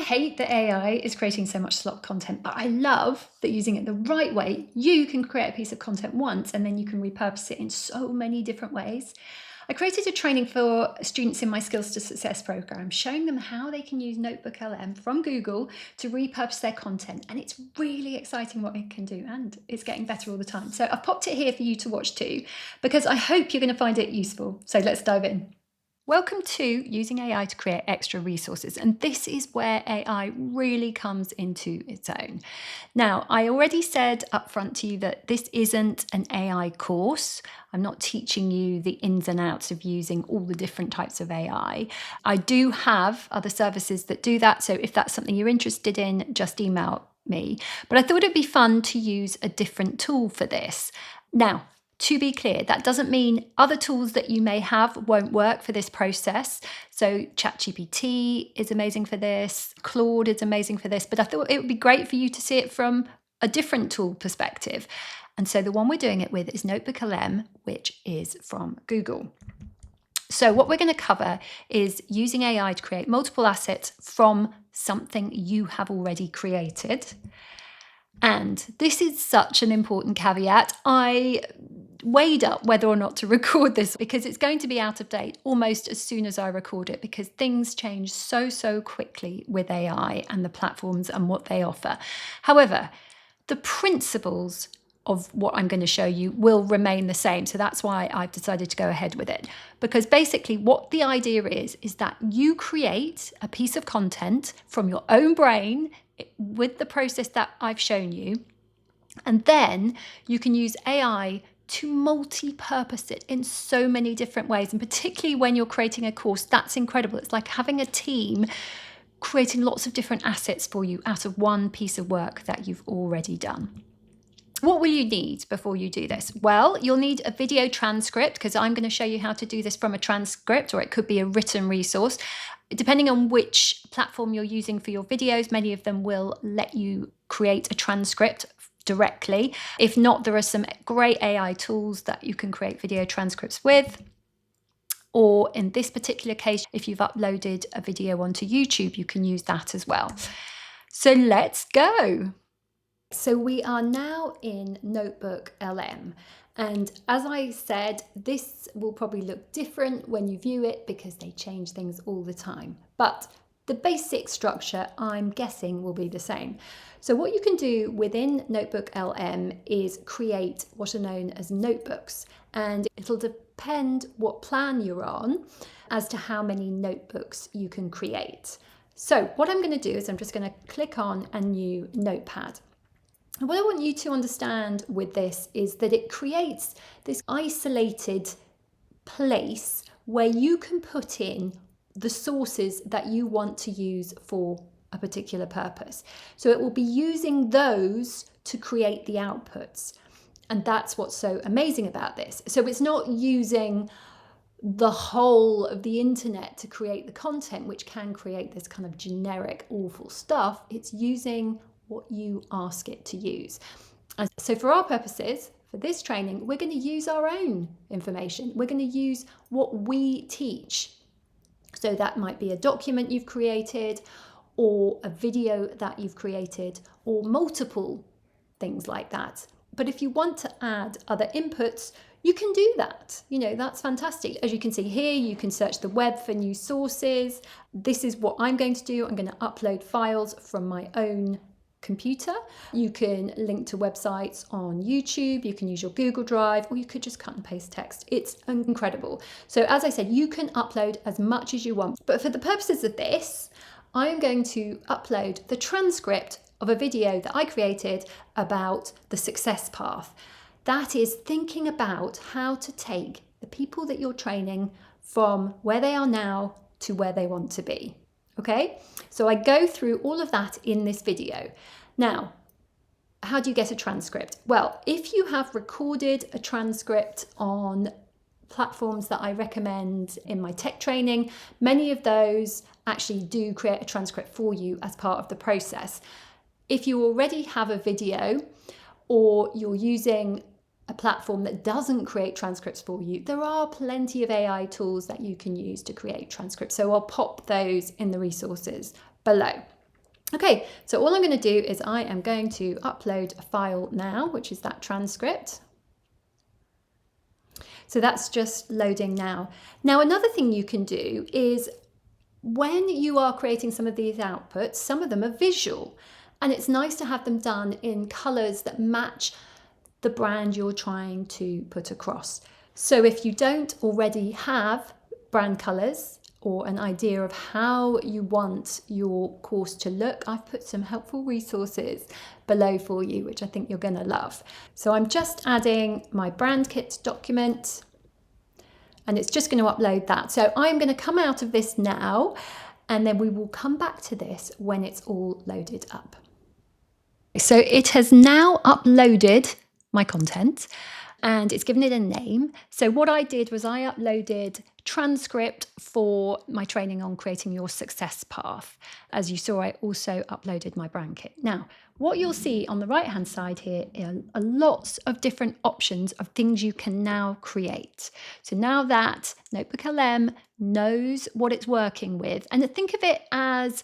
hate that AI is creating so much slop content, but I love that using it the right way, you can create a piece of content once and then you can repurpose it in so many different ways. I created a training for students in my Skills to Success program, showing them how they can use NotebookLM from Google to repurpose their content. And it's really exciting what it can do, and it's getting better all the time. So I've popped it here for you to watch too, because I hope you're going to find it useful. So let's dive in. Welcome to using AI to create extra resources, and this is where AI really comes into its own. Now, I already said up front to you that this isn't an AI course. I'm not teaching you the ins and outs of using all the different types of AI. I do have other services that do that, so if that's something you're interested in, just email me. But I thought it'd be fun to use a different tool for this. Now, to be clear, that doesn't mean other tools that you may have won't work for this process. So ChatGPT is amazing for this, Claude is amazing for this, but I thought it would be great for you to see it from a different tool perspective. And so the one we're doing it with is NotebookLM, which is from Google. So what we're going to cover is using AI to create multiple assets from something you have already created. And this is such an important caveat. I weighed up whether or not to record this because it's going to be out of date almost as soon as I record it, because things change so quickly with AI and the platforms and what they offer. However, the principles of what I'm going to show you will remain the same. So that's why I've decided to go ahead with it. Because basically what the idea is that you create a piece of content from your own brain with the process that I've shown you. And then you can use AI to multi-purpose it in so many different ways. And particularly when you're creating a course, that's incredible. It's like having a team creating lots of different assets for you out of one piece of work that you've already done. What will you need before you do this? Well, you'll need a video transcript, because I'm going to show you how to do this from a transcript, or it could be a written resource. Depending on which platform you're using for your videos, many of them will let you create a transcript directly. If not, there are some great AI tools that you can create video transcripts with. Or in this particular case, if you've uploaded a video onto YouTube, you can use that as well. So let's go. So we are now in NotebookLM. And as I said, this will probably look different when you view it because they change things all the time. But the basic structure, I'm guessing, will be the same. So what you can do within NotebookLM is create what are known as notebooks. And it'll depend what plan you're on as to how many notebooks you can create. So what I'm going to do is I'm just going to click on a new notepad. And what I want you to understand with this is that it creates this isolated place where you can put in the sources that you want to use for a particular purpose. So it will be using those to create the outputs. And that's what's so amazing about this. So it's not using the whole of the internet to create the content, which can create this kind of generic, awful stuff. It's using what you ask it to use. And so for our purposes, for this training, we're going to use our own information. We're going to use what we teach. So that might be a document you've created, or a video that you've created, or multiple things like that. But if you want to add other inputs, you can do that. You know, that's fantastic. As you can see here, you can search the web for new sources. This is what I'm going to do. I'm going to upload files from my own computer. You can link to websites on YouTube, you can use your Google Drive, or you could just cut and paste text. It's incredible. So as I said, you can upload as much as you want. But for the purposes of this, I'm going to upload the transcript of a video that I created about the success path. That is thinking about how to take the people that you're training from where they are now to where they want to be. Okay, so I go through all of that in this video. Now, how do you get a transcript? Well, if you have recorded a transcript on platforms that I recommend in my tech training, many of those actually do create a transcript for you as part of the process. If you already have a video, or you're using a platform that doesn't create transcripts for you, there are plenty of AI tools that you can use to create transcripts. So I'll pop those in the resources below. Okay, so all I'm going to do is I am going to upload a file now, which is that transcript. So that's just loading now. Now, another thing you can do is when you are creating some of these outputs, some of them are visual, and it's nice to have them done in colors that match the brand you're trying to put across. So if you don't already have brand colors or an idea of how you want your course to look, I've put some helpful resources below for you, which I think you're going to love. So I'm just adding my brand kit document, and it's just going to upload that. So I'm going to come out of this now, and then we will come back to this when it's all loaded up. So it has now uploaded my content and it's given it a name. So what I did was I uploaded transcript for my training on creating your success path. As you saw, I also uploaded my brand kit. Now, what you'll see on the right hand side here are lots of different options of things you can now create. So now that NotebookLM knows what it's working with, and think of it as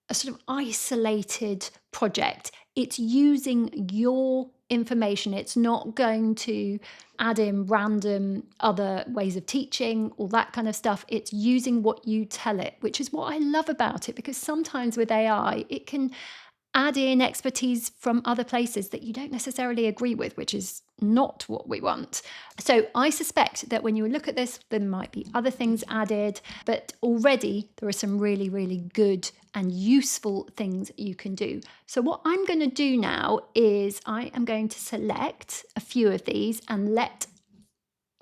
a sort of isolated project. It's using your information. It's not going to add in random other ways of teaching, all that kind of stuff. It's using what you tell it, which is what I love about it, because sometimes with AI, it can add in expertise from other places that you don't necessarily agree with, which is not what we want. So I suspect that when you look at this, there might be other things added, but already there are some really, really good and useful things you can do. So what I'm going to do now is I am going to select a few of these and let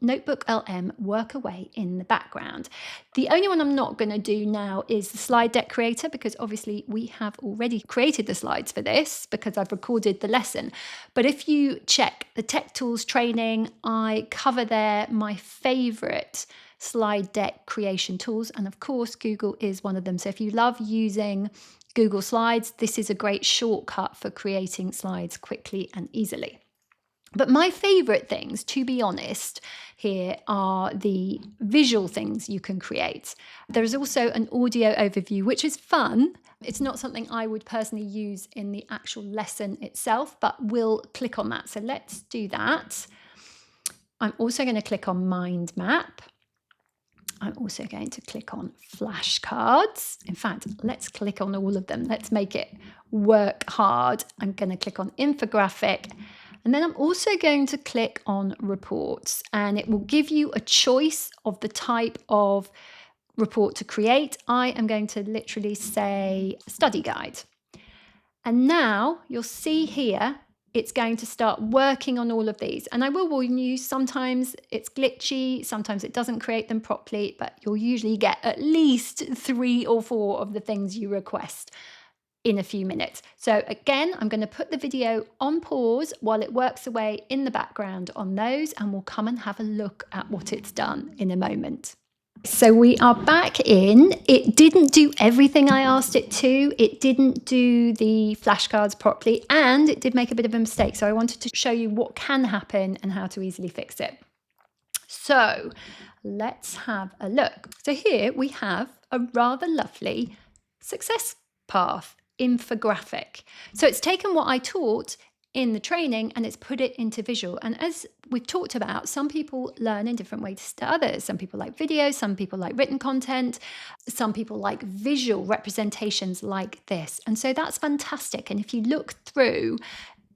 NotebookLM work away in the background. The only one I'm not going to do now is the slide deck creator, because obviously we have already created the slides for this because I've recorded the lesson. But if you check the Tech Tools training, I cover there my favorite slide deck creation tools. And of course, Google is one of them. So if you love using Google Slides, this is a great shortcut for creating slides quickly and easily. But my favorite things, to be honest, here are the visual things you can create. There is also an audio overview, which is fun. It's not something I would personally use in the actual lesson itself, but we'll click on that. So let's do that. I'm also going to click on Mind Map. I'm also going to click on flashcards. In fact, let's click on all of them. Let's make it work hard. I'm going to click on infographic. And then I'm also going to click on reports, and it will give you a choice of the type of report to create. I am going to literally say study guide. And now you'll see here, it's going to start working on all of these. And I will warn you, sometimes it's glitchy, sometimes it doesn't create them properly, but you'll usually get at least 3 or 4 of the things you request in a few minutes. So again, I'm going to put the video on pause while it works away in the background on those, and we'll come and have a look at what it's done in a moment. So we are back in. It didn't do everything I asked it to. It didn't do the flashcards properly, and it did make a bit of a mistake. So I wanted to show you what can happen and how to easily fix it. So let's have a look. So here we have a rather lovely success path infographic. So it's taken what I taught in the training and it's put it into visual. And as we've talked about, some people learn in different ways to others. Some people like video, some people like written content, some people like visual representations like this. And so that's fantastic. And if you look through,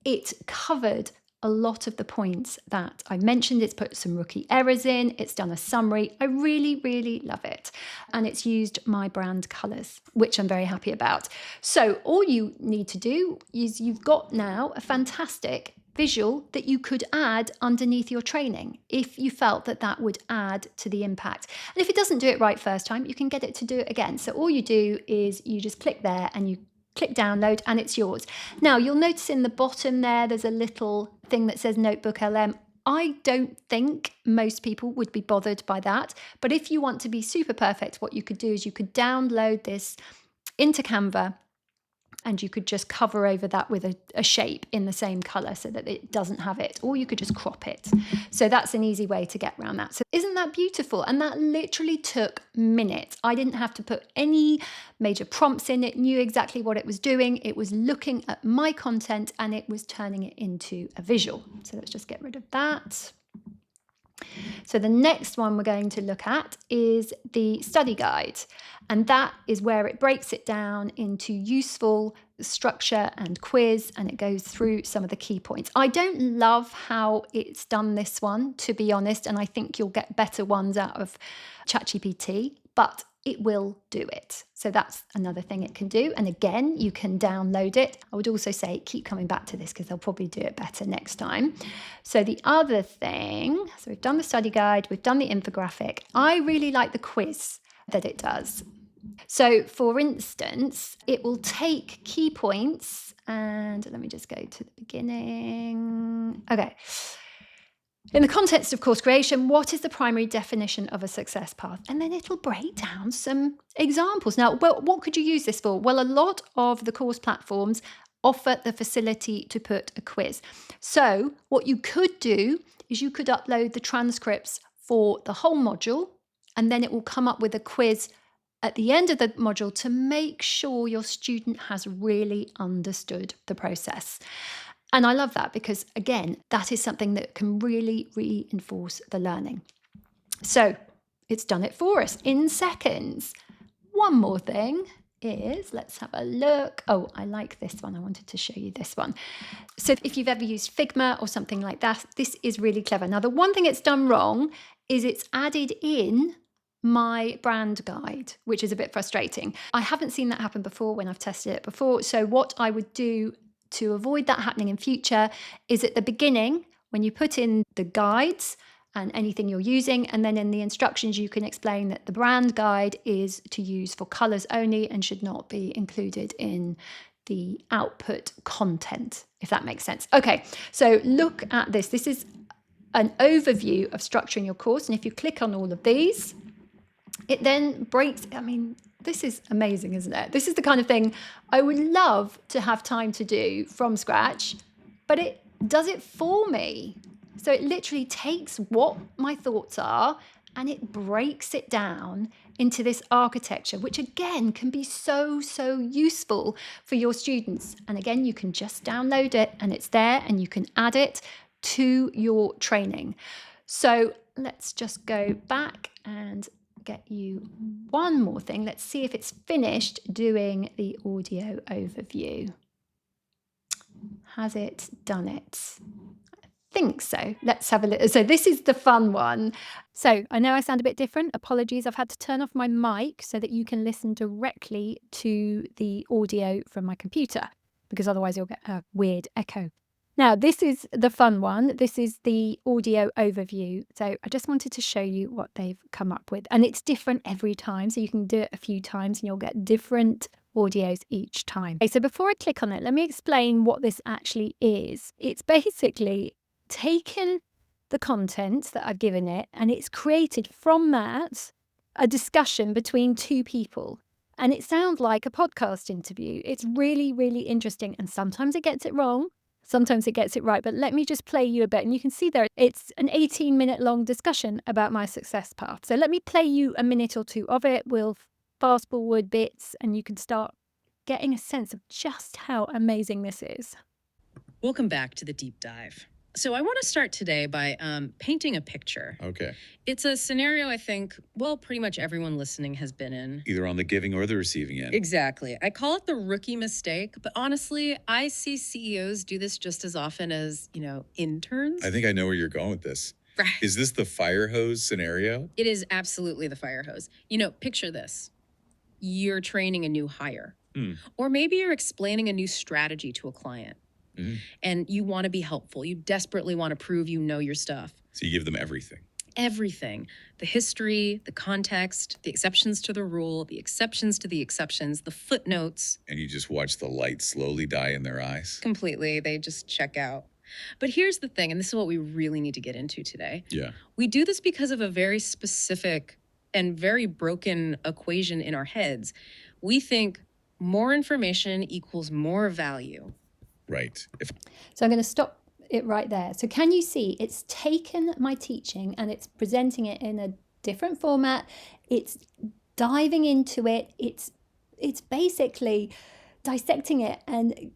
it covered a lot of the points that I mentioned. It's put some rookie errors in, it's done a summary. I really, really love it. And it's used my brand colors, which I'm very happy about. So all you need to do is you've got now a fantastic visual that you could add underneath your training if you felt that that would add to the impact. And if it doesn't do it right first time, you can get it to do it again. So all you do is you just click there and you click download and it's yours. Now you'll notice in the bottom there's a little thing that says NotebookLM. I don't think most people would be bothered by that, but if you want to be super perfect, what you could do is you could download this into Canva and you could just cover over that with a shape in the same color so that it doesn't have it, or you could just crop it. So that's an easy way to get around that. So isn't that beautiful? And that literally took minutes. I didn't have to put any major prompts in. It knew exactly what it was doing. It was looking at my content and it was turning it into a visual. So let's just get rid of that. So the next one we're going to look at is the study guide, and that is where it breaks it down into useful, structure and quiz, and it goes through some of the key points. I don't love how it's done this one, to be honest, and I think you'll get better ones out of ChatGPT, but it will do it. So that's another thing it can do. And again, you can download it. I would also say keep coming back to this because they'll probably do it better next time. So the other thing, so we've done the study guide, we've done the infographic. I really like the quiz that it does. So for instance, it will take key points, and let me just go to the beginning. Okay. In the context of course creation, what is the primary definition of a success path? And then it'll break down some examples. Now, well, what could you use this for? Well, a lot of the course platforms offer the facility to put a quiz. So what you could do is you could upload the transcripts for the whole module, and then it will come up with a quiz at the end of the module to make sure your student has really understood the process. And I love that because, again, that is something that can really reinforce the learning. So it's done it for us in seconds. One more thing is, let's have a look. Oh, I like this one. I wanted to show you this one. So if you've ever used Figma or something like that, this is really clever. Now, the one thing it's done wrong is it's added in my brand guide, which is a bit frustrating. I haven't seen that happen before when I've tested it before. So what I would do to avoid that happening in future is at the beginning, when you put in the guides and anything you're using, and then in the instructions you can explain that the brand guide is to use for colors only and should not be included in the output content, if that makes sense. Okay, so look at this. This is an overview of structuring your course, and if you click on all of these, it then breaks. I mean, this is amazing, isn't it? This is the kind of thing I would love to have time to do from scratch, but it does it for me. So it literally takes what my thoughts are and it breaks it down into this architecture, which again can be so useful for your students. And again, you can just download it and it's there and you can add it to your training. So let's just go back and get you one more thing. Let's see if it's finished doing the audio overview. Has it done it? I think so. Let's have a look. So this is the fun one. So I know I sound a bit different. Apologies. I've had to turn off my mic so that you can listen directly to the audio from my computer, because otherwise you'll get a weird echo. Now, this is the fun one. This is the audio overview. So I just wanted to show you what they've come up with. And it's different every time. So you can do it a few times and you'll get different audios each time. Okay, so before I click on it, let me explain what this actually is. It's basically taken the content that I've given it and it's created from that a discussion between two people. And it sounds like a podcast interview. It's really interesting. And sometimes it gets it wrong. Sometimes it gets it right, but let me just play you a bit. And you can see there, it's an 18-minute long discussion about my success path. So let me play you a minute or two of it. We'll fast forward bits and you can start getting a sense of just how amazing this is. Welcome back to the deep dive. So I want to start today by painting a picture. Okay. It's a scenario I think, well, pretty much everyone listening has been in. Either on the giving or the receiving end. Exactly. I call it the rookie mistake, but honestly, I see CEOs do this just as often as, interns. I think I know where you're going with this. Right. Is this the fire hose scenario? It is absolutely the fire hose. Picture this. You're training a new hire. Or maybe you're explaining a new strategy to a client. And you want to be helpful. You desperately want to prove you know your stuff. So you give them everything. Everything. The history, the context, the exceptions to the rule, the exceptions to the exceptions, the footnotes. And you just watch the light slowly die in their eyes. Completely. They just check out. But here's the thing, and this is what we really need to get into today. Yeah. We do this because of a very specific and very broken equation in our heads. We think More information equals more value. Right. So I'm going to stop it right there. So can you see it's taken my teaching and it's presenting it in a different format. It's diving into it. It's basically dissecting it and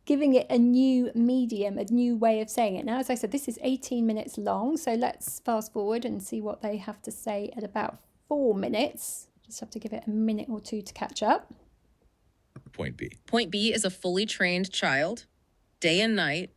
giving it a new medium, a new way of saying it. Now, as I said, this is 18 minutes long. So let's fast forward and see what they have to say at about 4 minutes. Just have to give it a minute or two to catch up. Point B. Point B is a fully trained child, day and night,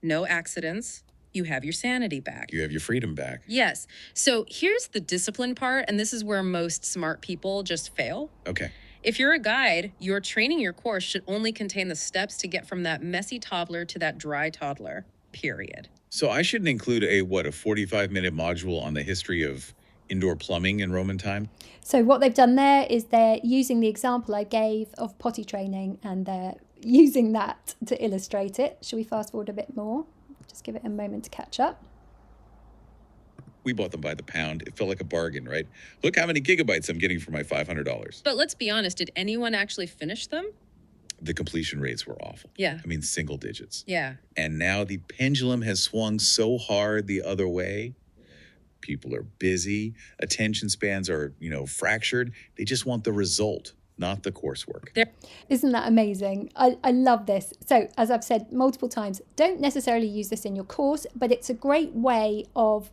no accidents. You have your sanity back. You have your freedom back. Yes. So here's the discipline part, and this is where most smart people just fail. Okay. If you're a guide, your training your course should only contain the steps to get from that messy toddler to that dry toddler, period. So I shouldn't include a 45-minute module on the history of indoor plumbing in Roman time? So what they've done there is they're using the example I gave of potty training and they're using that to illustrate it. Shall we fast forward a bit more? Just give it a moment to catch up. We bought them by the pound. It felt like a bargain, right? Look how many gigabytes I'm getting for my $500. But let's be honest, did anyone actually finish them? The completion rates were awful. Yeah. I mean, single digits. Yeah. And now the pendulum has swung so hard the other way. People are busy. Attention spans are, fractured. They just want the result, not the coursework. Isn't that amazing? I love this. So as I've said multiple times, don't necessarily use this in your course, but it's a great way of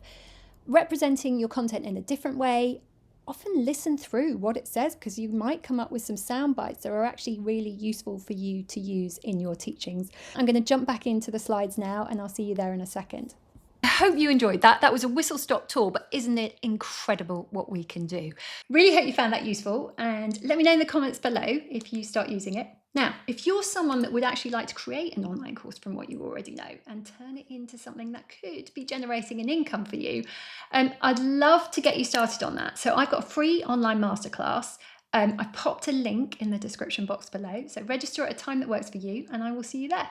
representing your content in a different way. Often listen through what it says because you might come up with some sound bites that are actually really useful for you to use in your teachings. I'm going to jump back into the slides now and I'll see you there in a second. I hope you enjoyed that. That was a whistle-stop tour, but isn't it incredible what we can do? Really hope you found that useful and let me know in the comments below if you start using it. Now, if you're someone that would actually like to create an online course from what you already know and turn it into something that could be generating an income for you, I'd love to get you started on that. So I've got a free online masterclass. I've popped a link in the description box below. So register at a time that works for you and I will see you there.